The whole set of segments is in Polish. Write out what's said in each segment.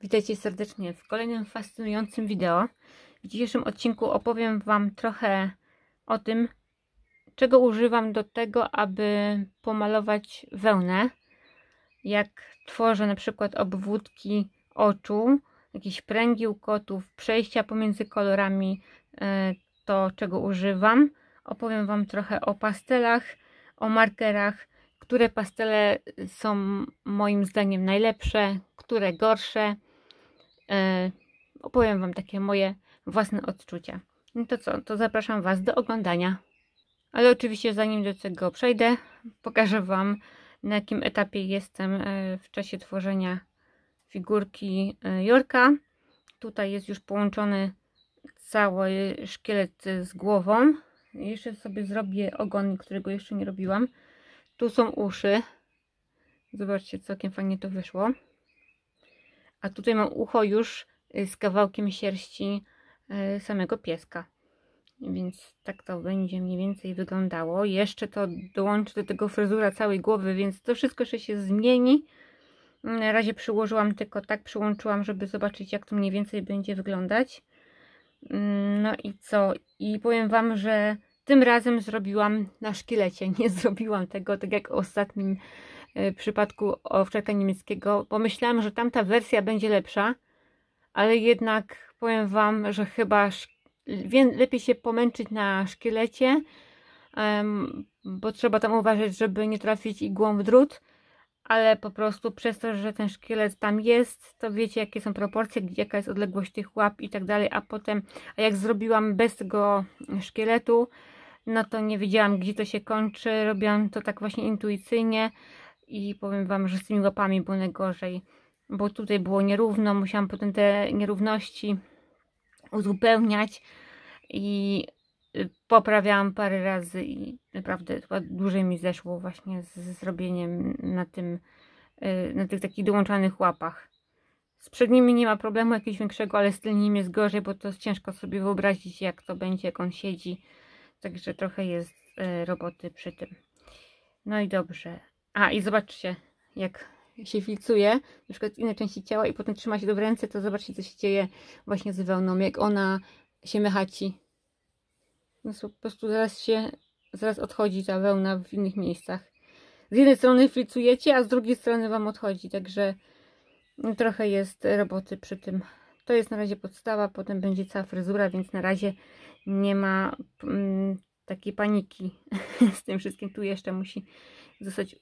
Witajcie serdecznie w kolejnym fascynującym wideo. W dzisiejszym odcinku opowiem Wam trochę o tym, czego używam do tego, aby pomalować wełnę. Jak tworzę na przykład obwódki oczu, jakieś pręgi u kotów, przejścia pomiędzy kolorami, to czego używam. Opowiem Wam trochę o pastelach, o markerach, które pastele są moim zdaniem najlepsze, które gorsze. Opowiem Wam takie moje własne odczucia. No to co, to zapraszam Was do oglądania. Ale oczywiście zanim do tego przejdę, pokażę Wam, na jakim etapie jestem w czasie tworzenia figurki Jorka. Tutaj jest już połączony cały szkielet z głową. Jeszcze sobie zrobię ogon, którego jeszcze nie robiłam. Tu są uszy. Zobaczcie, całkiem fajnie to wyszło. A tutaj mam ucho już z kawałkiem sierści samego pieska. Więc tak to będzie mniej więcej wyglądało. Jeszcze to dołączę do tego fryzura całej głowy, więc to wszystko jeszcze się zmieni. Na razie przyłożyłam tylko tak, przyłączyłam, żeby zobaczyć, jak to mniej więcej będzie wyglądać. No i co? I powiem Wam, że tym razem zrobiłam na szkielecie. Nie zrobiłam tego tak jak w ostatnim przypadku owczarka niemieckiego. Pomyślałam, że tamta wersja będzie lepsza, ale jednak powiem Wam, że chyba lepiej się pomęczyć na szkielecie, bo trzeba tam uważać, żeby nie trafić igłą w drut, ale po prostu przez to, że ten szkielet tam jest, to wiecie, jakie są proporcje, jaka jest odległość tych łap i tak dalej, a jak zrobiłam bez tego szkieletu, no to nie wiedziałam, gdzie to się kończy, robiłam to tak właśnie intuicyjnie i powiem Wam, że z tymi łapami było najgorzej, bo tutaj było nierówno, musiałam potem te nierówności uzupełniać i poprawiałam parę razy i naprawdę chyba dłużej mi zeszło właśnie z zrobieniem na tych takich dołączanych łapach. Z przednimi nie ma problemu jakiegoś większego, ale z tylnymi jest gorzej, bo to jest ciężko sobie wyobrazić, jak to będzie, jak on siedzi. Także trochę jest roboty przy tym. No i dobrze. A i zobaczcie, jak się filcuje na przykład inne części ciała i potem trzyma się do w ręce, to zobaczcie, co się dzieje właśnie z wełną, jak ona się mechaci. No, po prostu zaraz odchodzi ta wełna w innych miejscach. Z jednej strony filcujecie, a z drugiej strony Wam odchodzi, także trochę jest roboty przy tym. To jest na razie podstawa, potem będzie cała fryzura, więc na razie nie ma takiej paniki z tym wszystkim. Tu jeszcze musi zostać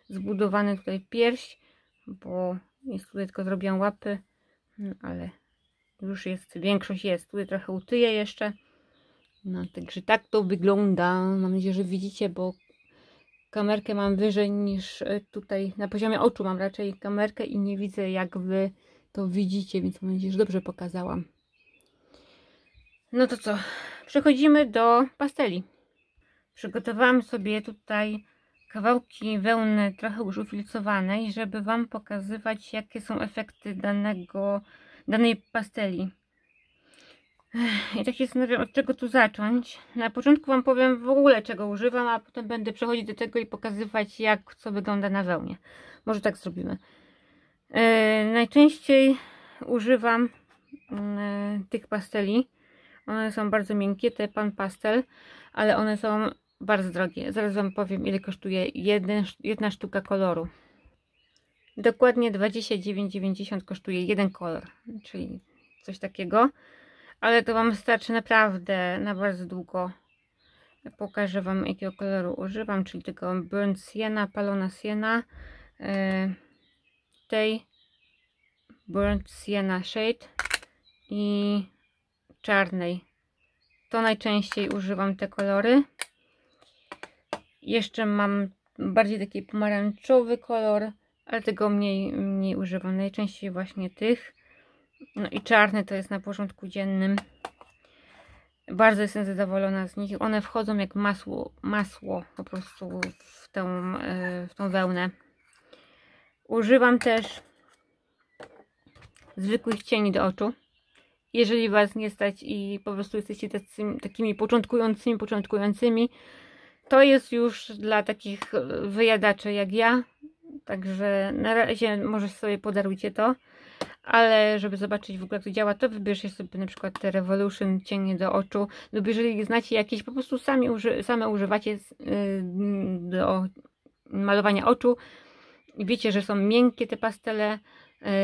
zbudowany tutaj pierś, bo jest tutaj tylko zrobiłam łapy, ale już jest, większość jest. Tutaj trochę utyję jeszcze. No także tak to wygląda. Mam nadzieję, że widzicie, bo kamerkę mam wyżej niż tutaj na poziomie oczu mam raczej kamerkę i nie widzę, jak Wy to widzicie, więc mam nadzieję, że dobrze pokazałam. No to co? Przechodzimy do pasteli. Przygotowałam sobie tutaj kawałki wełny trochę już ufilcowanej, żeby Wam pokazywać, jakie są efekty danej pasteli. I tak się zastanawiam, od czego tu zacząć. Na początku Wam powiem w ogóle, czego używam, a potem będę przechodzić do tego i pokazywać, jak co wygląda na wełnie. Może tak zrobimy. Najczęściej używam tych pasteli. One są bardzo miękkie, te Pan Pastel, ale one są bardzo drogie. Zaraz Wam powiem, ile kosztuje jedna sztuka koloru. Dokładnie 29,90 kosztuje jeden kolor, czyli coś takiego. Ale to Wam starczy naprawdę na bardzo długo. Pokażę Wam, jakiego koloru używam, czyli tego Burnt Sienna, Palona Sienna, tej Burnt Sienna Shade i czarnej. To najczęściej używam te kolory. Jeszcze mam bardziej taki pomarańczowy kolor, ale tego mniej używam. Najczęściej właśnie tych. No i czarny to jest na porządku dziennym. Bardzo jestem zadowolona z nich. One wchodzą jak masło po prostu w tą wełnę. Używam też zwykłych cieni do oczu. Jeżeli Was nie stać i po prostu jesteście takimi początkującymi, to jest już dla takich wyjadaczy jak ja. Także na razie może sobie podarujcie to. Ale żeby zobaczyć w ogóle jak to działa, to wybierzcie sobie na przykład te Revolution cienie do oczu. Lub jeżeli znacie jakieś, po prostu same używacie do malowania oczu i wiecie, że są miękkie te pastele,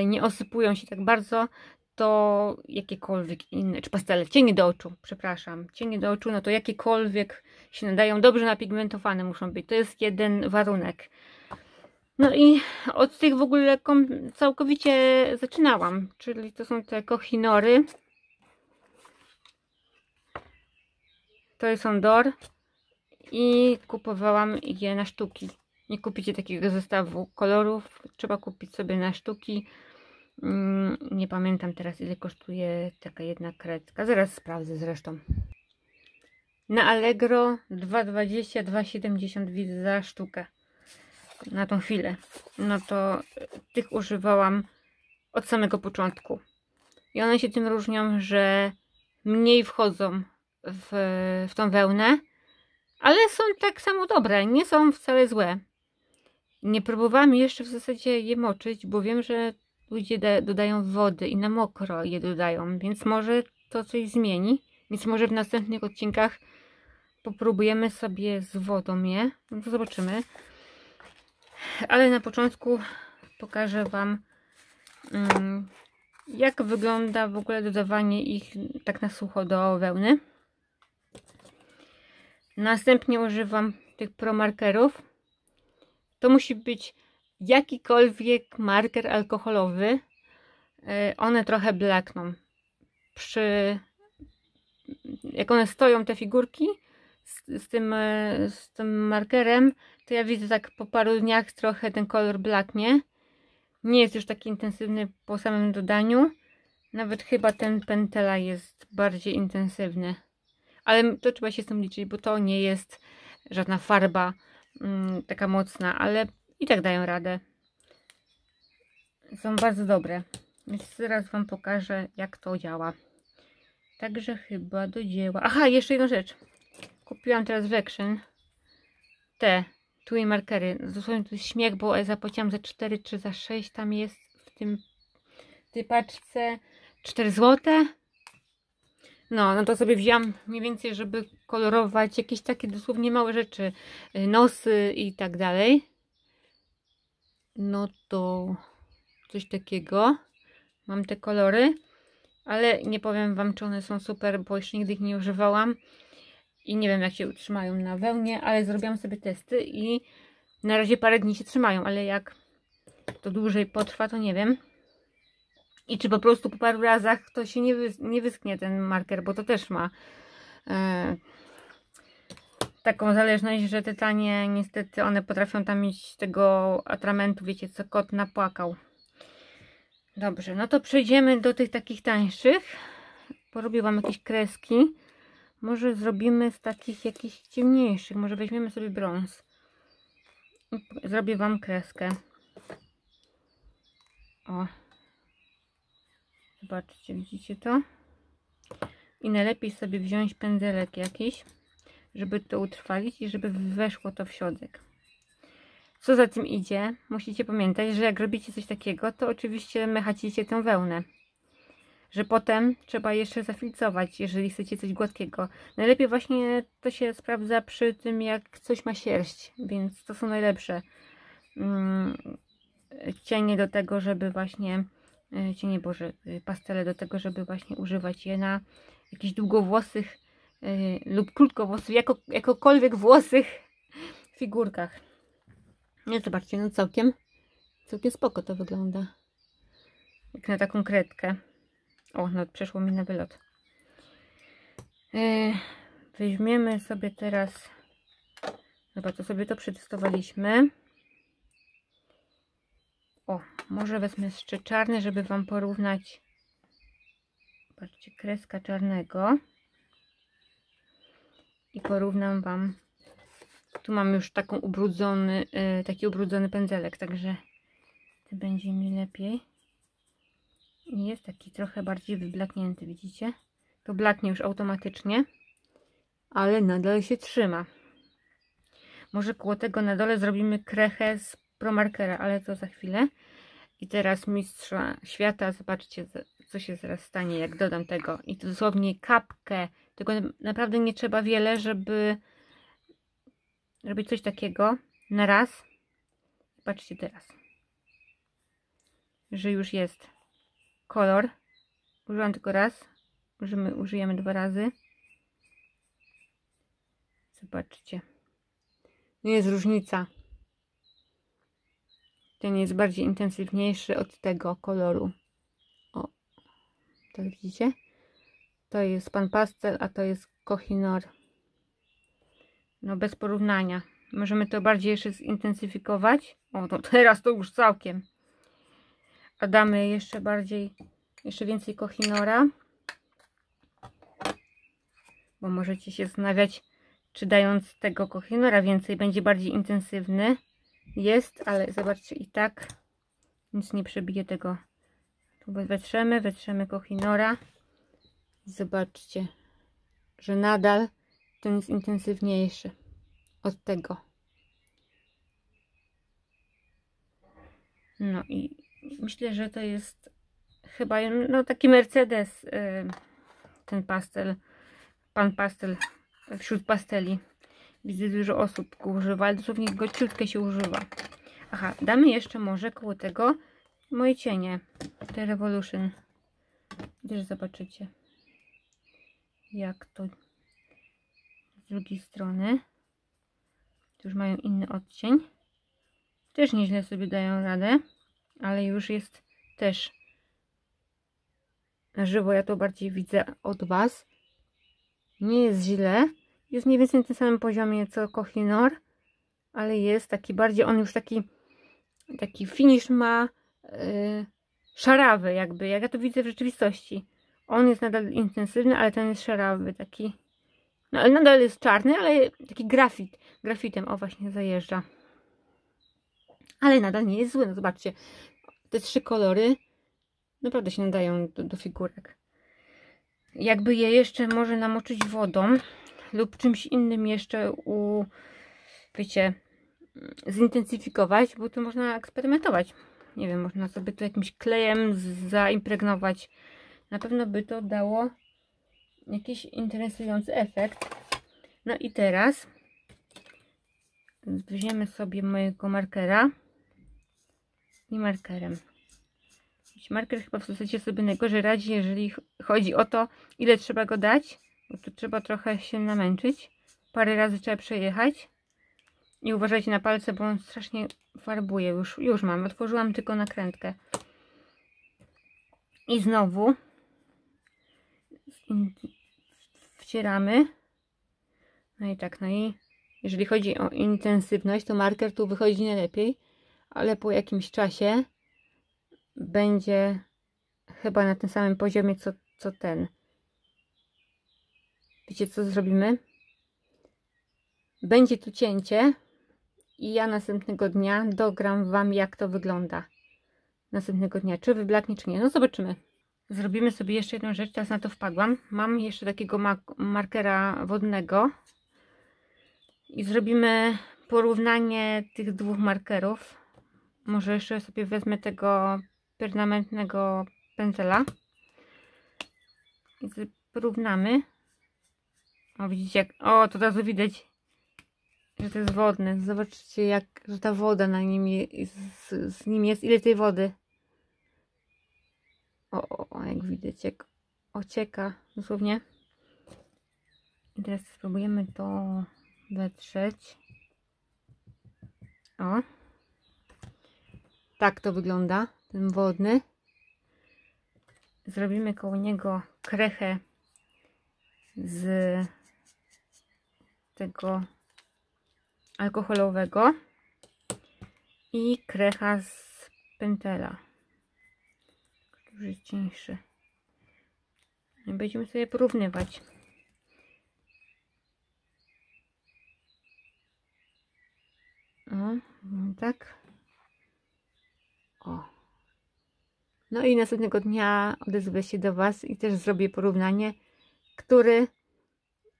nie osypują się tak bardzo, to jakiekolwiek inne, czy pastele, cienie do oczu, przepraszam, cienie do oczu, no to jakiekolwiek się nadają, dobrze napigmentowane muszą być, to jest jeden warunek. No i od tych w ogóle całkowicie zaczynałam, czyli to są te Kohinory, to są DOR i kupowałam je na sztuki. Nie kupicie takiego zestawu kolorów, trzeba kupić sobie na sztuki. Nie pamiętam teraz ile kosztuje taka jedna kredka, zaraz sprawdzę zresztą. Na Allegro 2,20, 2,70 widzę za sztukę na tą chwilę. No to tych używałam od samego początku i one się tym różnią, że mniej wchodzą w tą wełnę, ale są tak samo dobre, nie są wcale złe. Nie próbowałam jeszcze w zasadzie je moczyć, bo wiem, że ludzie dodają wody i na mokro je dodają, więc może to coś zmieni. Więc może w następnych odcinkach popróbujemy sobie z wodą je. No to zobaczymy. Ale na początku pokażę Wam, jak wygląda w ogóle dodawanie ich tak na sucho do wełny. Następnie używam tych promarkerów. To musi być jakikolwiek marker alkoholowy. One trochę blakną. Jak one stoją, te figurki z tym markerem, to ja widzę tak po paru dniach trochę ten kolor blaknie. Nie jest już taki intensywny po samym dodaniu. Nawet chyba ten Pentela jest bardziej intensywny. Ale to trzeba się z tym liczyć, bo to nie jest żadna farba taka mocna, ale i tak dają radę. Są bardzo dobre. Więc teraz Wam pokażę, jak to działa. Także chyba do dzieła. Aha, jeszcze jedną rzecz. Kupiłam teraz w Action te Tui markery. Dosłownie to jest śmiech, bo ja zapłaciłam za 4 czy za 6. Tam jest w tej paczce 4 zł. No to sobie wziąłam mniej więcej, żeby kolorować jakieś takie dosłownie małe rzeczy. Nosy i tak dalej. No to coś takiego. Mam te kolory. Ale nie powiem Wam, czy one są super, bo jeszcze nigdy ich nie używałam. I nie wiem, jak się utrzymają na wełnie, ale zrobiłam sobie testy i na razie parę dni się trzymają, ale jak to dłużej potrwa, to nie wiem. I czy po prostu po paru razach to się nie wyschnie ten marker, bo to też ma taką zależność, że te tanie niestety one potrafią tam mieć tego atramentu, wiecie, co kot napłakał. Dobrze, no to przejdziemy do tych takich tańszych. Porobię Wam jakieś kreski. Może zrobimy z takich jakichś ciemniejszych. Może weźmiemy sobie brąz. Zrobię Wam kreskę. O. Zobaczcie, widzicie to? I najlepiej sobie wziąć pędzelek jakiś, żeby to utrwalić i żeby weszło to w środek. Co za tym idzie? Musicie pamiętać, że jak robicie coś takiego, to oczywiście mechacicie tę wełnę. Że potem trzeba jeszcze zafilcować, jeżeli chcecie coś gładkiego. Najlepiej właśnie to się sprawdza przy tym, jak coś ma sierść, więc to są najlepsze cienie do tego, żeby właśnie pastele do tego, żeby właśnie używać je na jakichś długowłosych lub krótkowłosych, jakokolwiek włosych figurkach. No zobaczcie, no całkiem spoko to wygląda. Jak na taką kredkę. O, no przeszło mi na wylot. Weźmiemy sobie teraz... Dobra, to sobie to przetestowaliśmy. O, może wezmę jeszcze czarny, żeby Wam porównać. Patrzcie, kreska czarnego. I porównam Wam. Tu mam już taki ubrudzony pędzelek, także to będzie mi lepiej. I jest taki trochę bardziej wyblaknięty, widzicie? To blaknie już automatycznie, ale nadal się trzyma. Może koło tego na dole zrobimy krechę Pro Markera, ale to za chwilę. I teraz Mistrza Świata, zobaczcie, co się zaraz stanie, jak dodam tego. I to dosłownie kapkę, tylko naprawdę nie trzeba wiele, żeby robić coś takiego na raz. Patrzcie teraz, że już jest kolor. Użyłam tylko raz, użyjemy 2 razy. Zobaczcie, jest różnica. Ten jest bardziej intensywniejszy od tego koloru. O, tak widzicie? To jest Pan Pastel, a to jest Kohinoor. No bez porównania. Możemy to bardziej jeszcze zintensyfikować. O, to teraz to już całkiem. A damy jeszcze więcej Kohinoora. Bo możecie się zastanawiać, czy dając tego Kohinoora więcej będzie bardziej intensywny. Jest, ale zobaczcie, i tak nic nie przebije tego. Tu wetrzemy Kohinoora. Zobaczcie, że nadal ten jest intensywniejszy od tego. No i myślę, że to jest chyba no taki Mercedes, ten pastel, Pan Pastel wśród pasteli. Widzę, dużo osób go używa, ale dosłownie go ciutkę się używa. Aha, damy jeszcze może koło tego moje cienie, te Revolution. Też zobaczycie, jak to z drugiej strony. Tu już mają inny odcień. Też nieźle sobie dają radę, ale już jest też na żywo. Ja to bardziej widzę od Was. Nie jest źle. Jest mniej więcej na tym samym poziomie co Kohinoor, ale jest taki bardziej, on już taki finish ma szarawy jakby, jak ja to widzę w rzeczywistości. On jest nadal intensywny, ale ten jest szarawy, taki, no ale nadal jest czarny, ale taki grafitem, o właśnie zajeżdża. Ale nadal nie jest zły, no zobaczcie, te 3 kolory naprawdę się nadają do figurek. Jakby je jeszcze może namoczyć wodą lub czymś innym jeszcze wiecie, zintensyfikować, bo tu można eksperymentować. Nie wiem, można sobie to jakimś klejem zaimpregnować. Na pewno by to dało jakiś interesujący efekt. No i teraz weźmiemy sobie mojego markera i markerem. Marker chyba w zasadzie sobie najgorzej radzi, jeżeli chodzi o to, ile trzeba go dać, bo tu trzeba trochę się namęczyć. Parę razy trzeba przejechać. I uważajcie na palce, bo on strasznie farbuje. Już mam. Otworzyłam tylko nakrętkę. I znowu wcieramy. No i tak, no i jeżeli chodzi o intensywność, to marker tu wychodzi najlepiej, ale po jakimś czasie będzie chyba na tym samym poziomie co ten. Wiecie, co zrobimy? Będzie tu cięcie i ja następnego dnia dogram Wam, jak to wygląda. Następnego dnia, czy wyblaknie, czy nie. No zobaczymy. Zrobimy sobie jeszcze jedną rzecz, teraz na to wpadłam. Mam jeszcze takiego markera wodnego i zrobimy porównanie tych 2 markerów. Może jeszcze sobie wezmę tego permanentnego pędzela i porównamy. O, widzicie, jak, o, to od razu widać, że to jest wodne. Zobaczcie, że ta woda na nim z nim jest. Ile tej wody? O, jak widać, jak ocieka dosłownie. I teraz spróbujemy to wetrzeć. O. Tak to wygląda, ten wodny. Zrobimy koło niego krechę z tego alkoholowego i krecha z pentela, który jest cieńszy. I będziemy sobie porównywać. O, tak. O. No i następnego dnia odezwę się do Was i też zrobię porównanie, który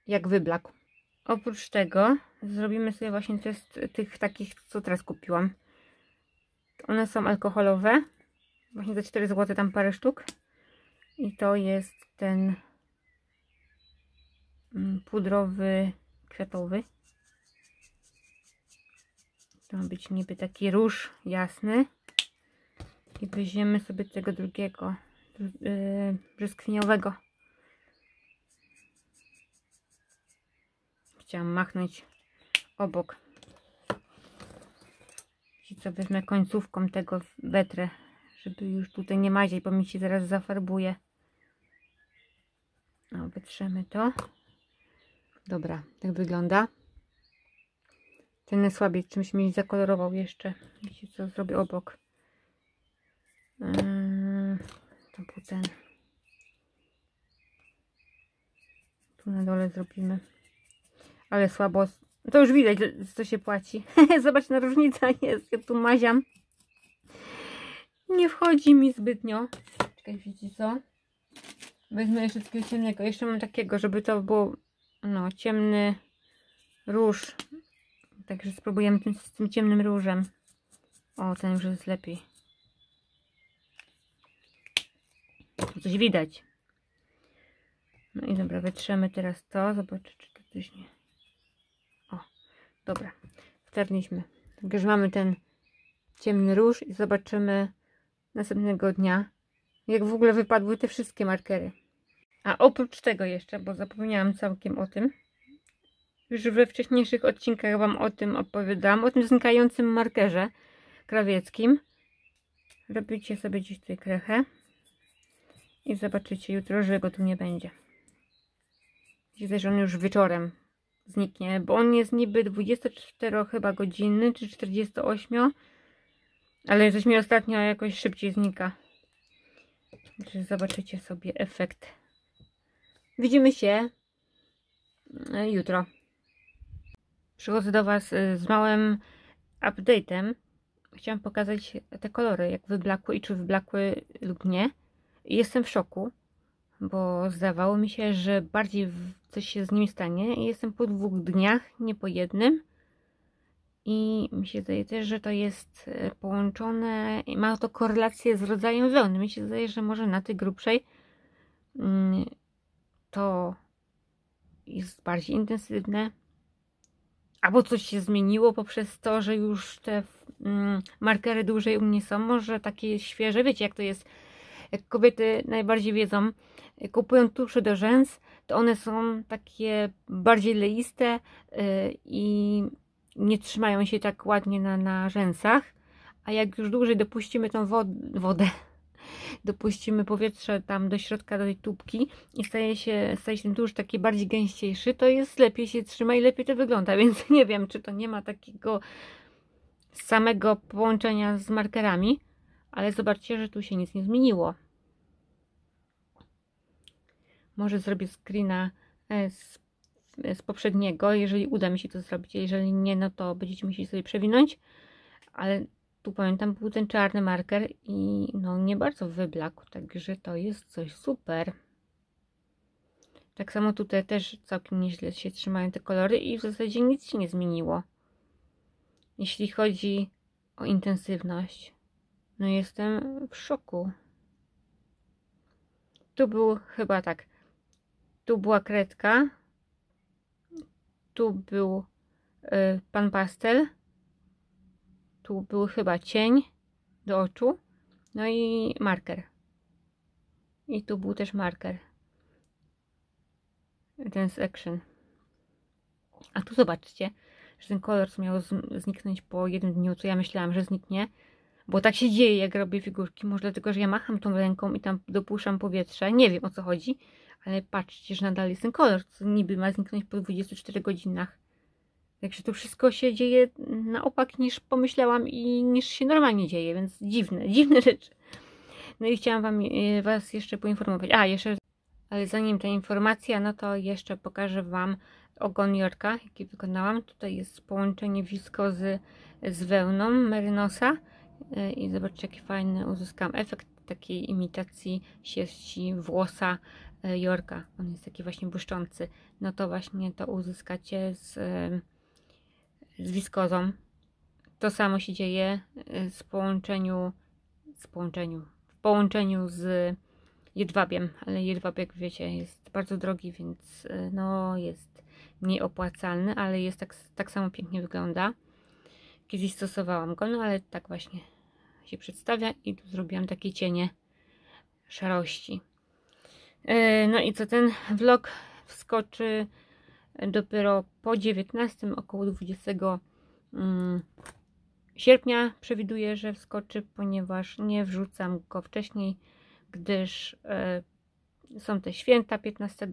jak wyblakł. Oprócz tego zrobimy sobie właśnie test tych takich, co teraz kupiłam. One są alkoholowe. Właśnie za 4 zł tam parę sztuk. I to jest ten pudrowy, kwiatowy. To ma być niby taki róż jasny. I weźmiemy sobie tego drugiego, brzoskwiniowego. Chciałam machnąć obok. I co, wezmę końcówką tego wetrę, żeby już tutaj nie maziać, bo mi się zaraz zafarbuje. No, wytrzemy to. Dobra, tak wygląda. Ten słabiej czymś mi zakolorował jeszcze. Wiecie co, zrobię obok. To był ten. Tu na dole zrobimy. Ale słabo. To już widać, co się płaci. Zobacz, na różnica jest. Ja tu maziam. Nie wchodzi mi zbytnio. Czekaj, widzicie co? Wezmę jeszcze takiego ciemnego. Jeszcze mam takiego, żeby to było no, ciemny róż. Także spróbujemy z tym ciemnym różem. O, ten już jest lepiej. Tu coś widać. No i dobra, wytrzemy teraz to. Zobaczę, czy to coś nie... O, dobra. Wtarliśmy. Także mamy ten ciemny róż i zobaczymy następnego dnia, jak w ogóle wypadły te wszystkie markery. A oprócz tego jeszcze, bo zapomniałam całkiem o tym, już we wcześniejszych odcinkach Wam o tym opowiadałam, o tym znikającym markerze krawieckim. Robicie sobie gdzieś tutaj krechę i zobaczycie jutro, że go tu nie będzie. Widzę, że on już wieczorem zniknie, bo on jest niby 24 chyba godzinny, czy 48, ale coś mi ostatnio jakoś szybciej znika. Także zobaczycie sobie efekt. Widzimy się jutro. Przychodzę do Was z małym update'em. Chciałam pokazać te kolory, jak wyblakły i czy wyblakły lub nie. I jestem w szoku, bo zdawało mi się, że bardziej coś się z nimi stanie. I jestem po 2 dniach, nie po jednym. I mi się zdaje też, że to jest połączone i ma to korelację z rodzajem wełny. Mi się zdaje, że może na tej grubszej to jest bardziej intensywne. Albo coś się zmieniło poprzez to, że już te markery dłużej u mnie są. Może takie świeże. Wiecie, jak to jest. Jak kobiety najbardziej wiedzą, kupują tusze do rzęs, to one są takie bardziej leiste i nie trzymają się tak ładnie na rzęsach. A jak już dłużej dopuścimy tą wodę, dopuścimy powietrze tam do środka, do tej tubki i staje się ten tusz taki bardziej gęściejszy, to jest lepiej się trzyma i lepiej to wygląda, więc nie wiem, czy to nie ma takiego samego połączenia z markerami, ale zobaczcie, że tu się nic nie zmieniło. Może zrobię screena z poprzedniego, jeżeli uda mi się to zrobić, jeżeli nie, no to będziecie musieli sobie przewinąć, ale tu pamiętam, był ten czarny marker i no nie bardzo wyblakł, także to jest coś super. Tak samo tutaj też całkiem nieźle się trzymają te kolory i w zasadzie nic się nie zmieniło. Jeśli chodzi o intensywność, no jestem w szoku. Tu był chyba tak, tu była kredka, tu był pan pastel, tu był chyba cień do oczu, no i marker. I tu był też marker. Ten z Action. A tu zobaczcie, że ten kolor miał zniknąć po 1 dniu, co ja myślałam, że zniknie. Bo tak się dzieje, jak robię figurki. Może dlatego, że ja macham tą ręką i tam dopuszczam powietrze. Nie wiem, o co chodzi. Ale patrzcie, że nadal jest ten kolor, co niby ma zniknąć po 24 godzinach. Także to wszystko się dzieje na opak niż pomyślałam i niż się normalnie dzieje, więc dziwne rzeczy. No i chciałam Was jeszcze poinformować. Ale zanim ta informacja, no to jeszcze pokażę Wam ogon Jorka, jaki wykonałam. Tutaj jest połączenie wiskozy z wełną Merynosa i zobaczcie, jaki fajny uzyskałam efekt takiej imitacji sierści włosa Jorka. On jest taki właśnie błyszczący. No to właśnie to uzyskacie z wiskozą. To samo się dzieje w połączeniu z jedwabiem, ale jedwab, jak wiecie, jest bardzo drogi, więc no jest nieopłacalny, ale jest tak samo pięknie wygląda. Kiedyś stosowałam go, no ale tak właśnie się przedstawia i tu zrobiłam takie cienie szarości. No i co, ten vlog wskoczy dopiero po 19, około 20 sierpnia przewiduję, że wskoczy, ponieważ nie wrzucam go wcześniej, gdyż są te święta 15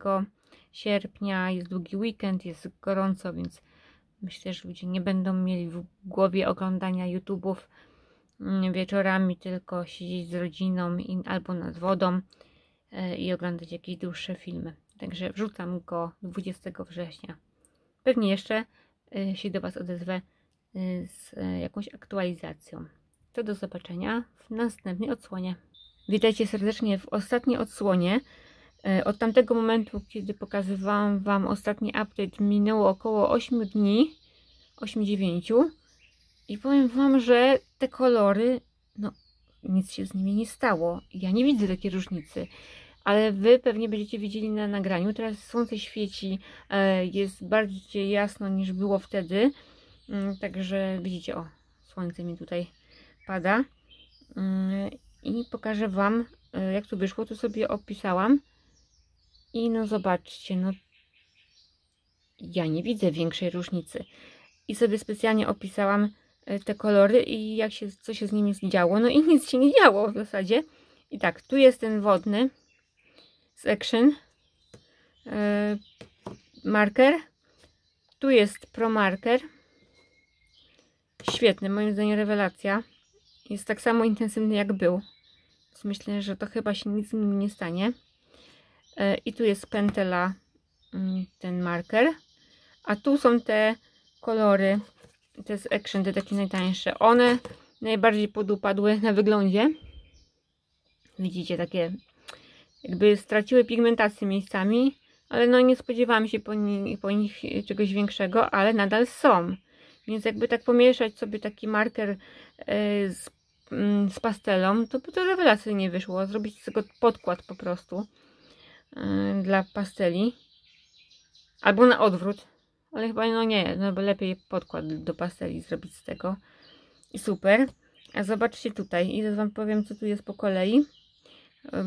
sierpnia, jest długi weekend, jest gorąco, więc myślę, że ludzie nie będą mieli w głowie oglądania YouTube'ów wieczorami, tylko siedzieć z rodziną albo nad wodą i oglądać jakieś dłuższe filmy. Także wrzucam go 20 września. Pewnie jeszcze się do Was odezwę z jakąś aktualizacją. To do zobaczenia w następnej odsłonie. Witajcie serdecznie w ostatniej odsłonie. Od tamtego momentu, kiedy pokazywałam Wam ostatni update, minęło około 8 dni, 8-9 i powiem Wam, że te kolory, no nic się z nimi nie stało. Ja nie widzę takiej różnicy, ale Wy pewnie będziecie widzieli na nagraniu. Teraz słońce świeci, jest bardziej jasno niż było wtedy, także widzicie, o, słońce mi tutaj pada i pokażę Wam, jak to wyszło. Tu sobie opisałam i no zobaczcie, no ja nie widzę większej różnicy i sobie specjalnie opisałam te kolory i co się z nimi działo. No i nic się nie działo w zasadzie. I tak, tu jest ten wodny z Action marker, tu jest Pro Marker, świetny, moim zdaniem rewelacja, jest tak samo intensywny jak był, więc myślę, że to chyba się nic z nim nie stanie. I tu jest Pentela, ten marker, a tu są te kolory, te z Action, te takie najtańsze, one najbardziej podupadły na wyglądzie, widzicie, takie jakby straciły pigmentację miejscami, ale no nie spodziewałam się po nich czegoś większego, ale nadal są. Więc jakby tak pomieszać sobie taki marker z pastelą, to by to rewelacyjnie wyszło. Zrobić z tego podkład po prostu dla pasteli. Albo na odwrót. Ale chyba no nie, no bo lepiej podkład do pasteli zrobić z tego. I super. A zobaczcie tutaj. I Wam powiem, co tu jest po kolei,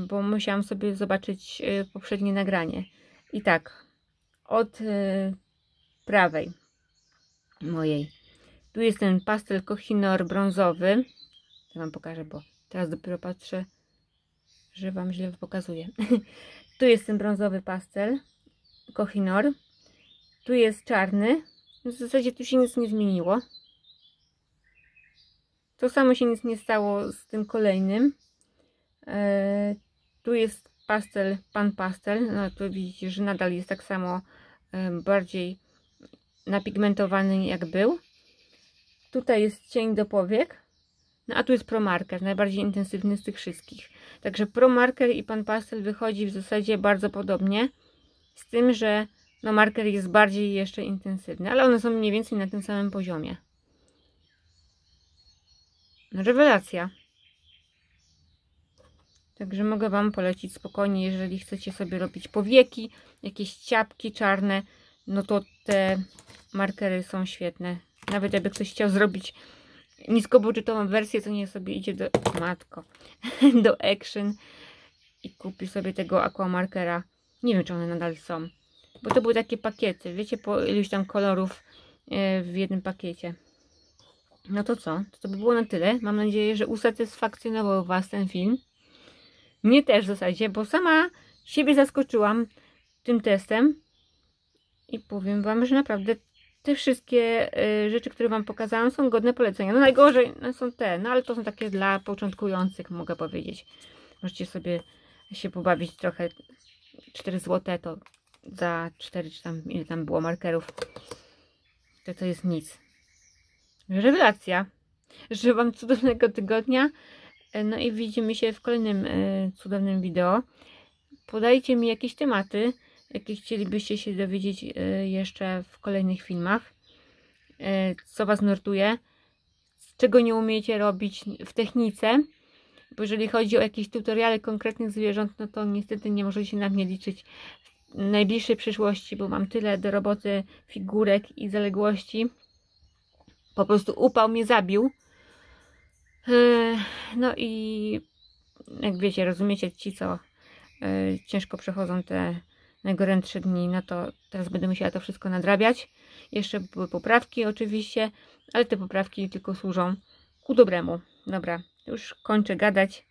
bo musiałam sobie zobaczyć poprzednie nagranie. I tak, od prawej mojej, tu jest ten pastel Kohinoor brązowy. To Wam pokażę, bo teraz dopiero patrzę, że Wam źle pokazuję. Tu jest ten brązowy pastel Kohinoor. Tu jest czarny. W zasadzie tu się nic nie zmieniło. To samo się nic nie stało z tym kolejnym. Tu jest pastel Pan Pastel. No to widzicie, że nadal jest tak samo bardziej napigmentowany jak był. Tutaj jest cień do powiek. No a tu jest Pro Marker, najbardziej intensywny z tych wszystkich. Także Pro Marker i Pan Pastel wychodzi w zasadzie bardzo podobnie. Z tym, że no marker jest bardziej jeszcze intensywny, ale one są mniej więcej na tym samym poziomie. No, rewelacja. Także mogę Wam polecić spokojnie, jeżeli chcecie sobie robić powieki, jakieś ciapki czarne, no to te markery są świetne. Nawet jakby ktoś chciał zrobić niskobudżetową wersję, to niech sobie idzie do do Action i kupi sobie tego aquamarkera. Nie wiem, czy one nadal są, bo to były takie pakiety, wiecie, po iluś tam kolorów w jednym pakiecie. No to co? To by było na tyle. Mam nadzieję, że usatysfakcjonował Was ten film. Mnie też w zasadzie, bo sama siebie zaskoczyłam tym testem i powiem Wam, że naprawdę te wszystkie rzeczy, które Wam pokazałam, są godne polecenia. No najgorzej są te, no ale to są takie dla początkujących, mogę powiedzieć. Możecie sobie się pobawić trochę. 4 zł to za 4, czy tam ile tam było markerów. To jest nic. Rewelacja. Życzę Wam cudownego tygodnia. No i widzimy się w kolejnym cudownym wideo. Podajcie mi jakieś tematy, jakie chcielibyście się dowiedzieć jeszcze w kolejnych filmach. Co Was nurtuje, czego nie umiecie robić w technice. Bo jeżeli chodzi o jakieś tutoriale konkretnych zwierząt, no to niestety nie możecie na mnie liczyć w najbliższej przyszłości, bo mam tyle do roboty figurek i zaległości. Po prostu upał mnie zabił. No i jak wiecie, rozumiecie, ci co ciężko przechodzą te najgorętsze dni, no to teraz będę musiała to wszystko nadrabiać. Jeszcze były poprawki oczywiście, ale te poprawki tylko służą ku dobremu. Dobra, już kończę gadać,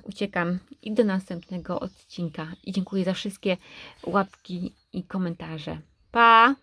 uciekam i do następnego odcinka. I dziękuję za wszystkie łapki i komentarze. Pa!